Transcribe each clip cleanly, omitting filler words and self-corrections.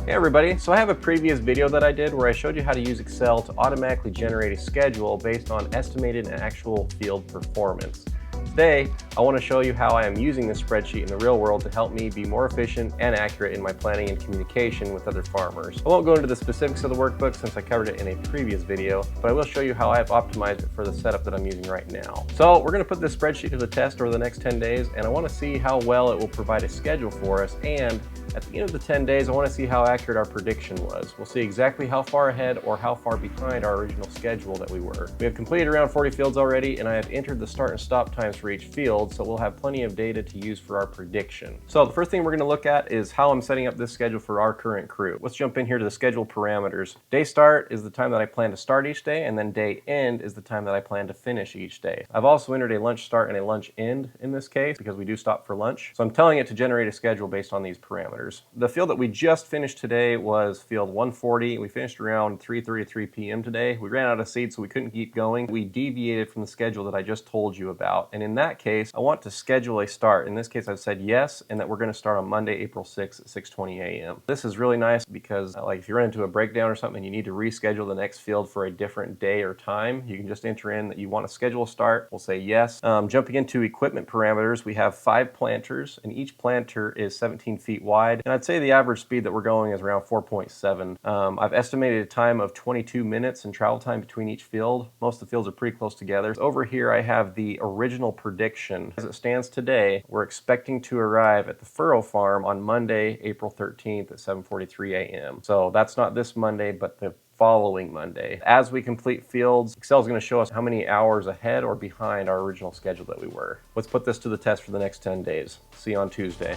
Hey everybody, so I have a previous video that I did where I showed you how to use Excel to automatically generate a schedule based on estimated and actual field performance. Today, I want to show you how I am using this spreadsheet in the real world to help me be more efficient and accurate in my planning and communication with other farmers. I won't go into the specifics of the workbook since I covered it in a previous video, but I will show you how I have optimized it for the setup that I'm using right now. So we're going to put this spreadsheet to the test over the next 10 days, and I want to see how well it will provide a schedule for us, and at the end of the 10 days, I want to see how accurate our prediction was. We'll see exactly how far ahead or how far behind our original schedule that we were. We have completed around 40 fields already, and I have entered the start and stop times for each field, so we'll have plenty of data to use for our prediction. So the first thing we're going to look at is how I'm setting up this schedule for our current crew. Let's jump in here to the schedule parameters. Day start is the time that I plan to start each day, and then day end is the time that I plan to finish each day. I've also entered a lunch start and a lunch end in this case because we do stop for lunch. So I'm telling it to generate a schedule based on these parameters. The field that we just finished today was field 140. We finished around 3:33 p.m. today. We ran out of seeds, so we couldn't keep going. We deviated from the schedule that I just told you about. And in that case, I want to schedule a start. In this case, I've said yes, and that we're going to start on Monday, April 6th at 6:20 a.m. This is really nice because like if you run into a breakdown or something and you need to reschedule the next field for a different day or time, you can just enter in that you want to schedule a start. We'll say yes. Jumping into equipment parameters, we have 5 planters, and each planter is 17 feet wide. And I'd say the average speed that we're going is around 4.7. I've estimated a time of 22 minutes and travel time between each field. Most of the fields are pretty close together. Over here I have the original prediction. As it stands today, we're expecting to arrive at the furrow farm on Monday, April 13th at 7:43 a.m. So that's not this Monday, but the following Monday. As we complete fields, Excel is going to show us how many hours ahead or behind our original schedule that we were. Let's put this to the test for the next 10 days. See you on Tuesday.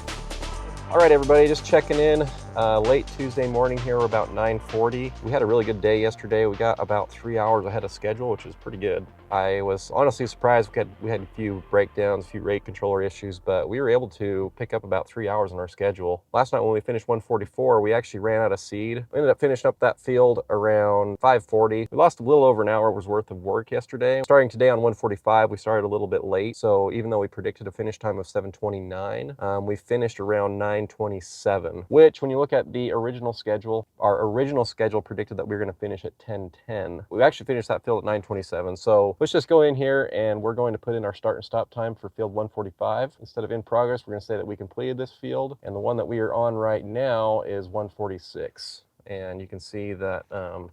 All right, everybody, just checking in. Late Tuesday morning here, we're about 9:40. We had a really good day yesterday. We got about 3 hours ahead of schedule, which is pretty good. I was honestly surprised. We had a few breakdowns, a few rate controller issues, but we were able to pick up about 3 hours on our schedule. Last night when we finished 144, we actually ran out of seed. We ended up finishing up that field around 5:40. We lost a little over an hour's worth of work yesterday. Starting today on 145, we started a little bit late. So even though we predicted a finish time of 7:29, we finished around 9:27, which when you look at the original schedule, our original schedule predicted that we were going to finish at 10:10. We actually finished that field at 9:27. So let's just go in here and we're going to put in our start and stop time for field 145. Instead of in progress, we're going to say that we completed this field, and the one that we are on right now is 146. And you can see that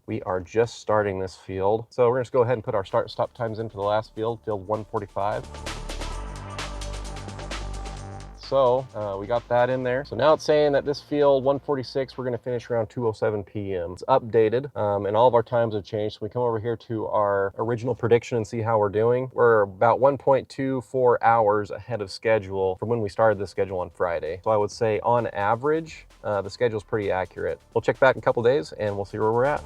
we are just starting this field. So we're going to go ahead and put our start and stop times in for the last field, field 145. So we got that in there. So now it's saying that this field 146, we're going to finish around 2:07 p.m. It's updated, and all of our times have changed. So we come over here to our original prediction and see how we're doing. We're about 1.24 hours ahead of schedule from when we started the schedule on Friday. So I would say on average, the schedule is pretty accurate. We'll check back in a couple days and we'll see where we're at.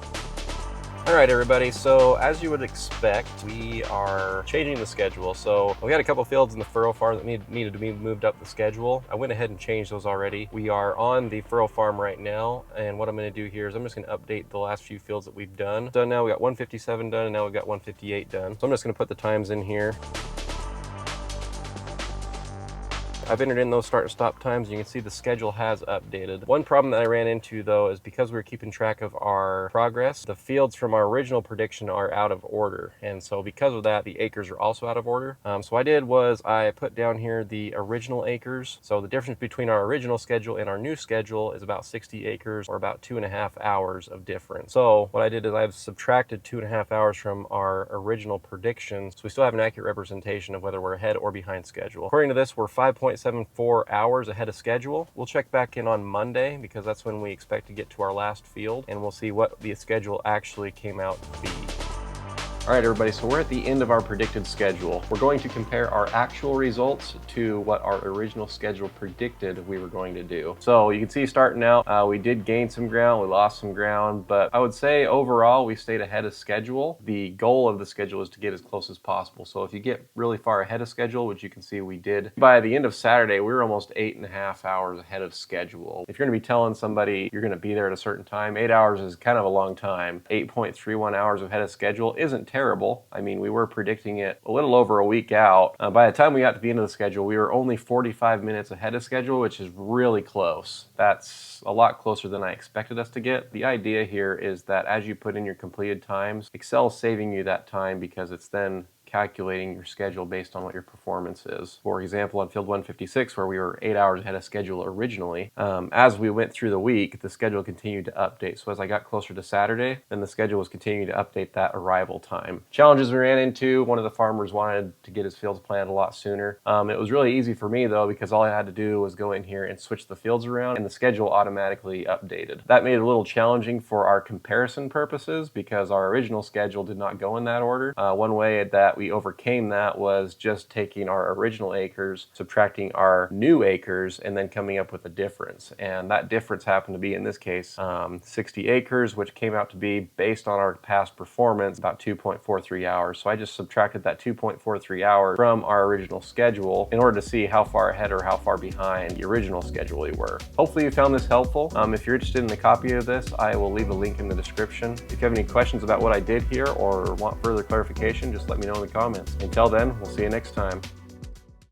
All right, everybody, so as you would expect, we are changing the schedule. So we had a couple fields in the furrow farm that needed to be moved up the schedule. I went ahead and changed those already. We are on the furrow farm right now, and what I'm going to do here is I'm just going to update the last few fields that we've done. Done now, we got 157 done, and now we've got 158 done. So I'm just going to put the times in here. I've entered in those start and stop times, and you can see the schedule has updated. One problem that I ran into though is because we were keeping track of our progress, the fields from our original prediction are out of order. And so because of that, the acres are also out of order. So what I did was I put down here the original acres. So the difference between our original schedule and our new schedule is about 60 acres, or about 2.5 hours of difference. So what I did is I've subtracted 2.5 hours from our original predictions. So we still have an accurate representation of whether we're ahead or behind schedule. According to this, we're 5.74 hours ahead of schedule. We'll check back in on Monday because that's when we expect to get to our last field, and we'll see what the schedule actually came out to be. All right, everybody, so we're at the end of our predicted schedule. We're going to compare our actual results to what our original schedule predicted we were going to do. So you can see starting out, we did gain some ground, we lost some ground, but I would say overall we stayed ahead of schedule. The goal of the schedule is to get as close as possible. So if you get really far ahead of schedule, which you can see we did, by the end of Saturday, we were almost 8.5 hours ahead of schedule. If you're gonna be telling somebody you're gonna be there at a certain time, 8 hours is kind of a long time. 8.31 hours ahead of schedule isn't terrible. terrible. I mean, we were predicting it a little over a week out. By the time we got to the end of the schedule, we were only 45 minutes ahead of schedule, which is really close. That's a lot closer than I expected us to get. The idea here is that as you put in your completed times, Excel is saving you that time because it's then calculating your schedule based on what your performance is. For example, on field 156, where we were 8 hours ahead of schedule originally, as we went through the week, the schedule continued to update. So as I got closer to Saturday, then the schedule was continuing to update that arrival time. Challenges we ran into: one of the farmers wanted to get his fields planted a lot sooner. It was really easy for me though, because all I had to do was go in here and switch the fields around and the schedule automatically updated. That made it a little challenging for our comparison purposes because our original schedule did not go in that order. One way that we overcame that was just taking our original acres, subtracting our new acres, and then coming up with a difference. And that difference happened to be, in this case, 60 acres, which came out to be, based on our past performance, about 2.43 hours. So I just subtracted that 2.43 hours from our original schedule in order to see how far ahead or how far behind the original schedule we were. Hopefully you found this helpful. If you're interested in a copy of this, I will leave a link in the description. If you have any questions about what I did here or want further clarification, just let me know in the comments. Until then, we'll see you next time.